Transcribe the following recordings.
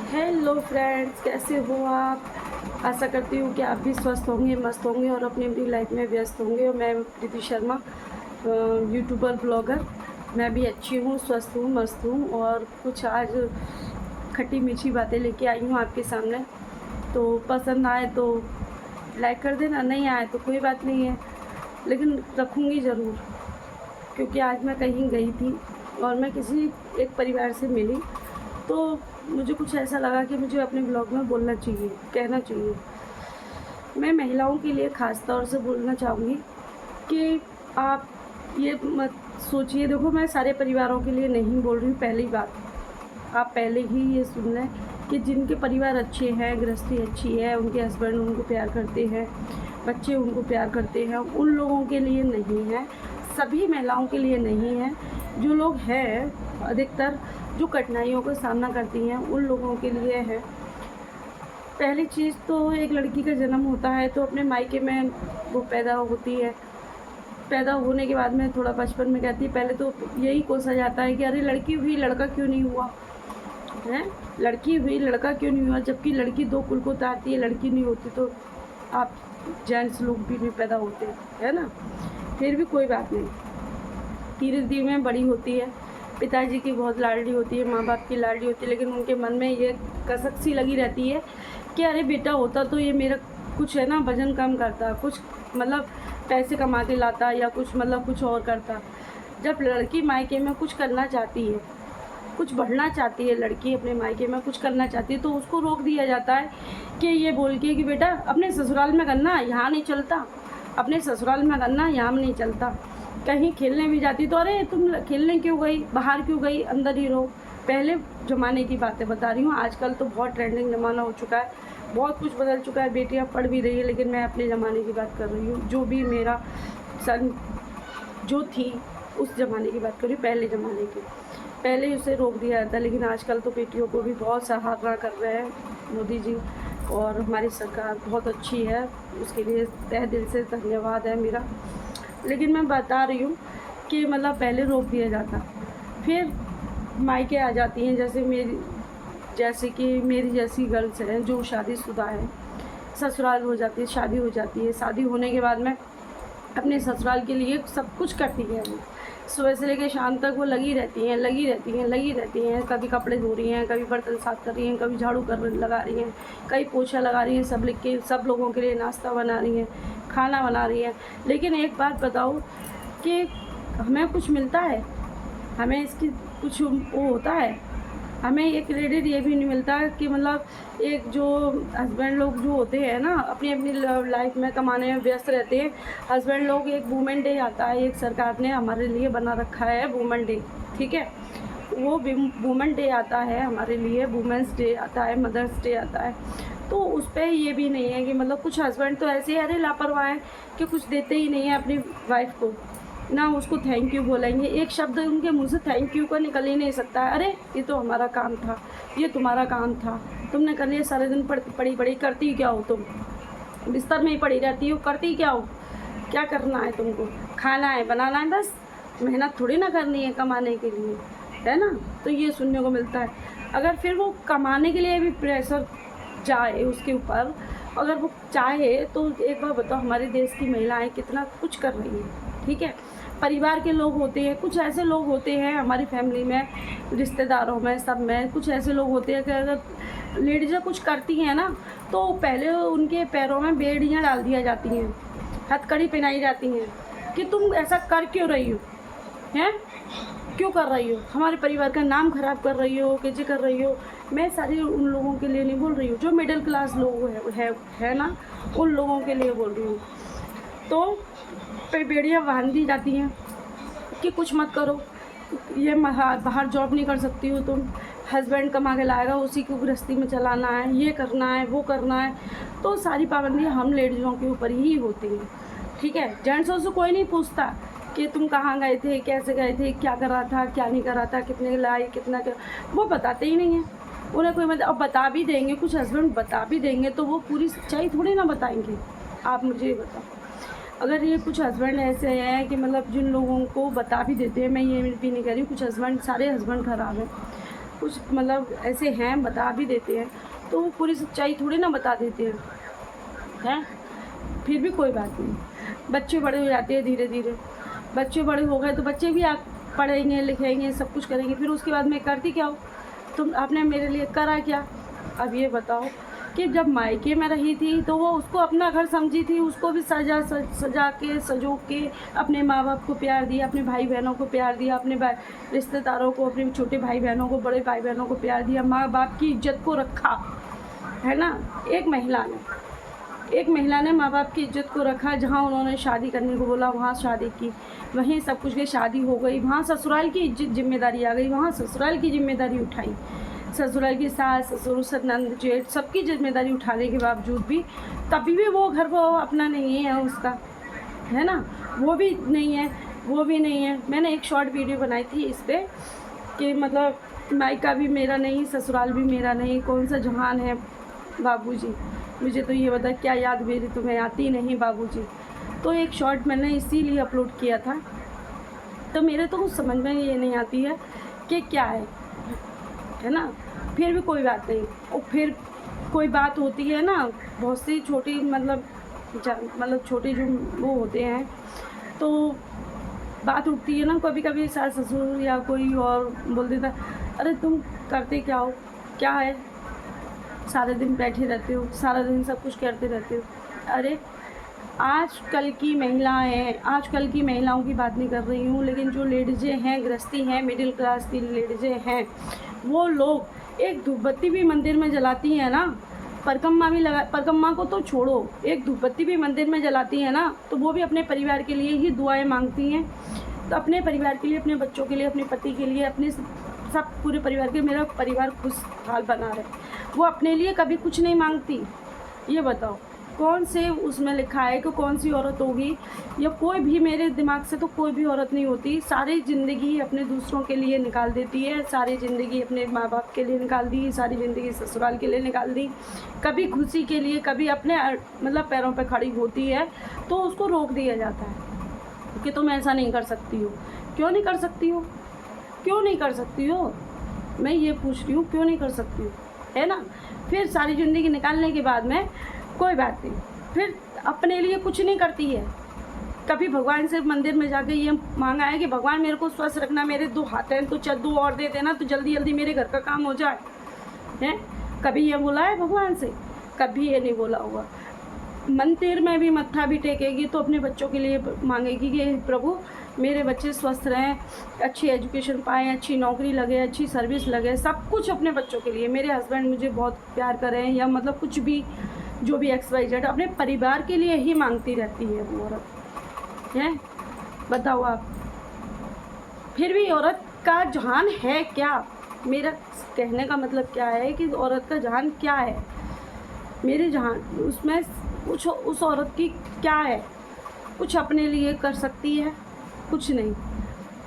Hello friends, कैसे हो आप। आशा करती हूँ कि आप भी स्वस्थ होंगे, मस्त होंगे और अपनी अपनी लाइफ में व्यस्त होंगे। और मैं प्रीति शर्मा, यूट्यूबर ब्लॉगर, मैं भी अच्छी हूँ, स्वस्थ हूँ, मस्त हूँ और कुछ आज खट्टी मीठी बातें लेके आई हूँ आपके सामने। तो पसंद आए तो लाइक कर देना, नहीं आए तो कोई बात नहीं है, लेकिन रखूँगी ज़रूर, क्योंकि आज मैं कहीं गई थी और मैं किसी एक परिवार से मिली, तो मुझे कुछ ऐसा लगा कि मुझे अपने ब्लॉग में बोलना चाहिए, कहना चाहिए। मैं महिलाओं के लिए ख़ास तौर से बोलना चाहूँगी कि आप ये मत सोचिए, देखो मैं सारे परिवारों के लिए नहीं बोल रही हूँ। पहली बात, आप पहले ही ये सुन लें कि जिनके परिवार अच्छे हैं, गृहस्थी अच्छी है, उनके हस्बैंड उनको प्यार करते हैं, बच्चे उनको प्यार करते हैं, उन लोगों के लिए नहीं है, सभी महिलाओं के लिए नहीं है। जो लोग हैं अधिकतर जो कठिनाइयों का सामना करती हैं, उन लोगों के लिए है। पहली चीज़ तो एक लड़की का जन्म होता है तो अपने मायके में वो पैदा होती है। पैदा होने के बाद में थोड़ा बचपन में कहती है, पहले तो यही कोसा जाता है कि अरे लड़की हुई लड़का क्यों नहीं हुआ है, लड़की हुई लड़का क्यों नहीं हुआ, जबकि लड़की दो कुल को उतारती है। लड़की नहीं होती तो आप जेंट्स लोग भी नहीं पैदा होते, है ना। फिर भी कोई बात नहीं, धीरे धीरे बड़ी होती है, पिताजी की बहुत लाडली होती है, माँ बाप की लाडली होती है, लेकिन उनके मन में ये कसक सी लगी रहती है कि अरे बेटा होता तो ये मेरा कुछ है ना वज़न कम करता, कुछ मतलब पैसे कमा के लाता, या कुछ मतलब कुछ और करता। जब लड़की मायके में कुछ करना चाहती है, कुछ बढ़ना चाहती है, लड़की अपने मायके में कुछ करना चाहती है, तो उसको रोक दिया जाता है कि ये बोल के कि बेटा अपने ससुराल में करना, यहाँ नहीं चलता, अपने ससुराल में करना, यहाँ नहीं चलता। कहीं खेलने भी जाती तो अरे तुम खेलने क्यों गई, बाहर क्यों गई, अंदर ही रहो। पहले ज़माने की बातें बता रही हूँ, आजकल तो बहुत ट्रेंडिंग ज़माना हो चुका है, बहुत कुछ बदल चुका है, बेटियाँ पढ़ भी रही है, लेकिन मैं अपने ज़माने की बात कर रही हूँ। जो भी मेरा सन जो थी उस ज़माने की बात कर रही हूँ, पहले ज़माने की। पहले उसे रोक दिया जाता, लेकिन आजकल तो बेटियों को भी बहुत सराहना कर रहे हैं मोदी जी, और हमारी सरकार बहुत अच्छी है, उसके लिए तहे दिल से धन्यवाद है मेरा। लेकिन मैं बता रही हूँ कि मतलब पहले रोक दिया जाता, फिर मायके आ जाती हैं, जैसे कि मेरी जैसी गर्ल्स हैं जो शादीशुदा हैं, ससुराल हो जाती है, शादी हो जाती है। शादी होने के बाद में अपने ससुराल के लिए सब कुछ करती है वो, सुबह से लेकर शाम तक वो लगी रहती हैं। कभी कपड़े धो रही हैं, कभी बर्तन साफ़ कर रही हैं, कभी झाड़ू कर लगा रही हैं, कभी पोछा लगा रही हैं, सब लोगों के लिए नाश्ता बना रही हैं, खाना बना रही हैं। लेकिन एक बात बताओ कि हमें कुछ मिलता है, हमें इसकी कुछ वो होता है, हमें एक क्रेडिट ये भी नहीं मिलता कि मतलब एक जो हस्बैंड लोग जो होते हैं ना, अपनी अपनी लाइफ में कमाने में व्यस्त रहते हैं। हस्बैंड लोग, एक वुमेन डे आता है, एक सरकार ने हमारे लिए बना रखा है वुमेन डे, ठीक है। वो वुमेन डे आता है हमारे लिए, वुमेंस डे आता है, मदर्स डे आता है। तो उस पर ये भी नहीं है कि मतलब कुछ हस्बैंड तो ऐसे अरे लापरवाह हैं कि कुछ देते ही नहीं है अपनी वाइफ को, ना उसको थैंक यू बोलेंगे। एक शब्द उनके मुंह से थैंक यू का निकल ही नहीं सकता है। अरे ये तो हमारा काम था, ये तुम्हारा काम था, तुमने कर लिया। सारे दिन पड़ी करती क्या हो तुम, बिस्तर में ही पड़ी रहती हो, करती क्या हो, क्या करना है तुमको, खाना है, बनाना है, बस मेहनत थोड़ी ना करनी है कमाने के लिए, है ना। तो ये सुनने को मिलता है। अगर फिर वो कमाने के लिए भी प्रेशर जाए उसके ऊपर, अगर वो चाहे तो एक बार बताओ, हमारे देश की महिलाएं कितना कुछ कर रही हैं, ठीक है। परिवार के लोग होते हैं, कुछ ऐसे लोग होते हैं हमारी फैमिली में, रिश्तेदारों में, सब में कुछ ऐसे लोग होते हैं कि अगर लेडीज़ें कुछ करती हैं ना, तो पहले उनके पैरों में बेड़ियाँ डाल दिया जाती हैं, हथकड़ी पहनाई जाती हैं कि तुम ऐसा कर क्यों रही हो, हैं क्यों कर रही हो, हमारे परिवार का नाम खराब कर रही हो, कैसे कर रही हो। मैं सारी उन लोगों के लिए नहीं बोल रही हूँ, जो मिडिल क्लास लोग है ना, उन लोगों के लिए बोल रही हूँ। तो पे बेड़ियाँ बांध दी जाती हैं कि कुछ मत करो, ये बाहर जॉब नहीं कर सकती हो तुम, हस्बैंड कमा के लाएगा, उसी को गृहस्थी में चलाना है, ये करना है, वो करना है। तो सारी पाबंदियाँ हम लेडीज़ों के ऊपर ही होती हैं, ठीक है। जेंट्सों से कोई नहीं पूछता कि तुम कहाँ गए थे, कैसे गए थे, क्या कर रहा था, क्या नहीं कर रहा था, कितने लाई, कितना क्या, वो बताते ही नहीं हैं। उन्हें कोई मतलब, अब बता भी देंगे, कुछ हस्बैंड बता भी देंगे तो वो पूरी सच्चाई थोड़ी ना बताएंगे। आप मुझे ये बताओ, अगर ये कुछ हस्बैंड ऐसे हैं कि मतलब जिन लोगों को बता भी देते हैं, मैं ये भी नहीं कह रही हूँ कुछ हस्बैंड, सारे हस्बैंड ख़राब हैं, कुछ मतलब ऐसे हैं बता भी देते हैं, तो वो पूरी सच्चाई थोड़ी ना बता देते हैं। फिर भी कोई बात नहीं, बच्चे बड़े हो जाते हैं धीरे धीरे। बच्चे बड़े हो गए तो बच्चे भी पढ़ेंगे लिखेंगे सब कुछ करेंगे, फिर उसके बाद मैं करती क्या हूँ? तुम आपने मेरे लिए करा क्या? अब ये बताओ कि जब मायके में रही थी तो वो उसको अपना घर समझी थी, उसको भी सजा के सजो के अपने माँ बाप को प्यार दिया, अपने भाई बहनों को प्यार दिया, अपने रिश्तेदारों को, अपने छोटे भाई बहनों को, बड़े भाई बहनों को प्यार दिया, माँ बाप की इज्जत को रखा, है ना। एक महिला ने माँ बाप की इज्जत को रखा। जहाँ उन्होंने शादी करने को बोला वहाँ शादी की, वहीं सब कुछ की शादी हो गई, वहाँ ससुराल की इज्जत जिम्मेदारी आ गई, वहाँ ससुराल की जिम्मेदारी उठाई, ससुराल की सास ससुर नंद जेठ सबकी जिम्मेदारी उठाने के बावजूद भी तभी भी वो घर वो अपना नहीं है उसका, है ना। वो भी नहीं है। मैंने एक शॉर्ट वीडियो बनाई थी इस पर कि मतलब मायका भी मेरा नहीं, ससुराल भी मेरा नहीं, कौन सा जहान है बाबूजी, मुझे तो ये बता क्या याद मेरी तुम्हें आती नहीं बाबूजी। तो एक शॉर्ट मैंने इसीलिए अपलोड किया था। तो मेरे तो कुछ समझ में ये नहीं आती है कि क्या है ना। फिर भी कोई बात नहीं, और फिर कोई बात होती है ना, बहुत सी छोटी मतलब छोटे जो वो होते हैं तो बात उठती है ना, कभी कभी सास ससुर या कोई और बोल देता अरे तुम करते क्या हो, क्या है, सारे दिन बैठे रहते हो, सारा दिन सब कुछ करते रहते हो। अरे आजकल की महिलाओं की बात नहीं कर रही हूँ, लेकिन जो लेडीज़ें हैं, गृहस्थी हैं, मिडिल क्लास की लेडीज़ें हैं, वो लोग एक धूपबत्ती भी मंदिर में जलाती हैं ना, परिक्रमा को तो छोड़ो, एक धूपबत्ती भी मंदिर में जलाती हैं ना, तो वो भी अपने परिवार के लिए ही दुआएं मांगती हैं। तो अपने परिवार के लिए, अपने बच्चों के लिए, अपने पति के लिए, अपने सब पूरे परिवार के, मेरा परिवार खुशहाल बना रहे, वो अपने लिए कभी कुछ नहीं मांगती। ये बताओ कौन से उसमें लिखा है कि कौन सी औरत होगी, या कोई भी मेरे दिमाग से तो कोई भी औरत नहीं होती। सारी ज़िंदगी अपने दूसरों के लिए निकाल देती है, सारी ज़िंदगी अपने माँ बाप के लिए निकाल दी, सारी ज़िंदगी ससुराल के लिए निकाल दी, कभी खुशी के लिए, कभी अपने मतलब पैरों पे खड़ी होती है तो उसको रोक दिया जाता है कि तुम ऐसा नहीं कर सकती हो। क्यों नहीं कर सकती हो? क्यों नहीं कर सकती हो? मैं ये पूछ रही हूँ, क्यों नहीं कर सकती हो, है ना। फिर सारी ज़िंदगी निकालने के बाद में कोई बात नहीं, फिर अपने लिए कुछ नहीं करती है। कभी भगवान से मंदिर में जाके ये मांगा है कि भगवान मेरे को स्वस्थ रखना, मेरे 2 हाथ हैं तो 2 और दे देना तो जल्दी जल्दी मेरे घर का काम हो जाए, हैं। कभी ये बोला है भगवान से? कभी ये नहीं बोला होगा। मंदिर में भी मत्था भी टेकेगी तो अपने बच्चों के लिए मांगेगी कि प्रभु मेरे बच्चे स्वस्थ रहें, अच्छी एजुकेशन पाएँ, अच्छी नौकरी लगे, अच्छी सर्विस लगे, सब कुछ अपने बच्चों के लिए, मेरे हस्बैंड मुझे बहुत प्यार करें, या मतलब कुछ भी जो भी XYZ अपने परिवार के लिए ही मांगती रहती है वो औरत, है। बताओ आप, फिर भी औरत का जहान है क्या? मेरा कहने का मतलब क्या है कि औरत का जहान क्या है? मेरे जहान उसमें कुछ उस औरत की क्या है? कुछ अपने लिए कर सकती है? कुछ नहीं।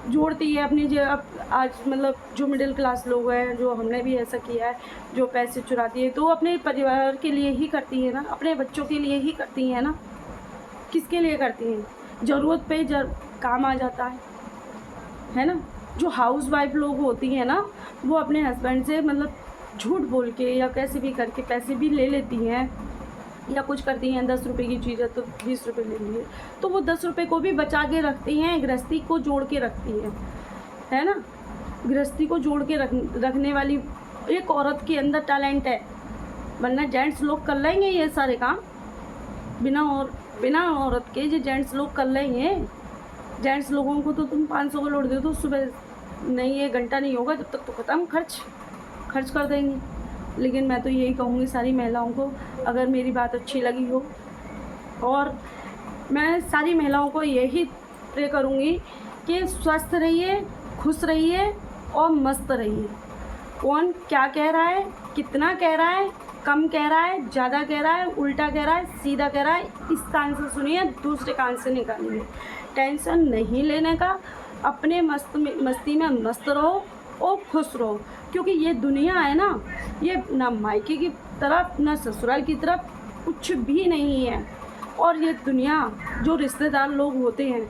जोड़ती है अपनी जो आज मतलब जो मिडिल क्लास लोग हैं, जो हमने भी ऐसा किया है, जो पैसे चुराती है तो अपने परिवार के लिए ही करती है ना, अपने बच्चों के लिए ही करती है ना। किसके लिए करती हैं? ज़रूरत पे काम आ जाता है ना। जो हाउस वाइफ लोग होती हैं ना, वो अपने हस्बैंड से मतलब झूठ बोल के या कैसे भी करके पैसे भी ले लेती हैं, या कुछ करती हैं। 10 रुपये की चीज़ है तो 20 रुपये ले लिए, तो वो 10 रुपये को भी बचा के रखती हैं, गृहस्थी को जोड़ के रखती है ना। गृहस्थी को जोड़ के रखने वाली एक औरत के अंदर टैलेंट है, वरना जेंट्स लोग कर लेंगे ये सारे काम बिना औरत के। जो जेंट्स लोग कर लेंगे, जेंट्स लोगों को तो तुम 500 का लोड दे दो, सुबह नहीं 1 घंटा नहीं होगा जब तक तो ख़त्म, खर्च कर देंगे। लेकिन मैं तो यही कहूँगी सारी महिलाओं को, अगर मेरी बात अच्छी लगी हो, और मैं सारी महिलाओं को यही प्रे करूँगी कि स्वस्थ रहिए, खुश रहिए और मस्त रहिए। कौन क्या कह रहा है, कितना कह रहा है, कम कह रहा है, ज़्यादा कह रहा है, उल्टा कह रहा है, सीधा कह रहा है, इस कान से सुनिए, दूसरे कान से निकालिए। टेंशन नहीं लेने का, अपने मस्ती में मस्त रहो और खुश रहो, क्योंकि ये दुनिया है ना, ये ना मायके की तरफ ना ससुराल की तरफ कुछ भी नहीं है। और ये दुनिया जो रिश्तेदार लोग होते हैं,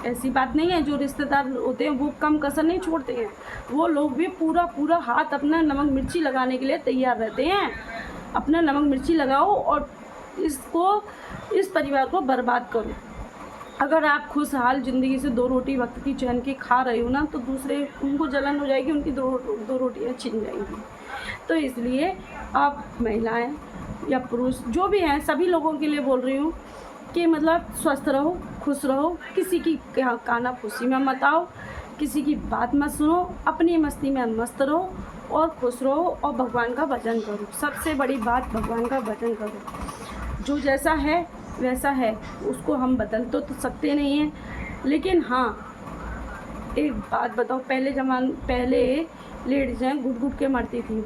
ऐसी बात नहीं है, जो रिश्तेदार होते हैं वो कम कसर नहीं छोड़ते हैं, वो लोग भी पूरा पूरा हाथ अपना नमक मिर्ची लगाने के लिए तैयार रहते हैं। अपना नमक मिर्ची लगाओ और इस परिवार को बर्बाद करो। अगर आप खुशहाल ज़िंदगी से 2 रोटी वक्त की चैन की खा रहे हो ना, तो दूसरे उनको जलन हो जाएगी, उनकी दो रोटियाँ छिन जाएंगी। तो इसलिए आप महिलाएं या पुरुष जो भी हैं, सभी लोगों के लिए बोल रही हूँ कि मतलब स्वस्थ रहो, खुश रहो, किसी की कानाफूसी में मत आओ, किसी की बात मत सुनो, अपनी मस्ती में मस्त रहो और खुश रहो और भगवान का भजन करो। सबसे बड़ी बात, भगवान का भजन करो। जो जैसा है वैसा है, उसको हम बदल तो सकते नहीं हैं, लेकिन हाँ एक बात बताओ, पहले लेडीज़ हैं घुट घुट के मरती थी,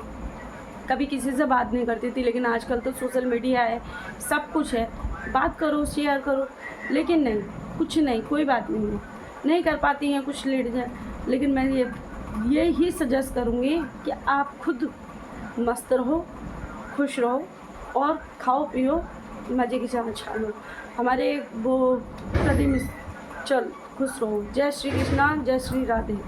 कभी किसी से बात नहीं करती थी, लेकिन आजकल तो सोशल मीडिया है, सब कुछ है, बात करो, शेयर करो। लेकिन नहीं, कुछ नहीं, कोई बात नहीं है, नहीं कर पाती हैं कुछ लेडीज़ हैं। लेकिन मैं ये ही सजेस्ट करूँगी कि आप खुद मस्त रहो, खुश रहो और खाओ पियो, मज़े की चाह छानो। हमारे वो कदम चल खुश रहो। जय श्री कृष्णा, जय श्री राधे।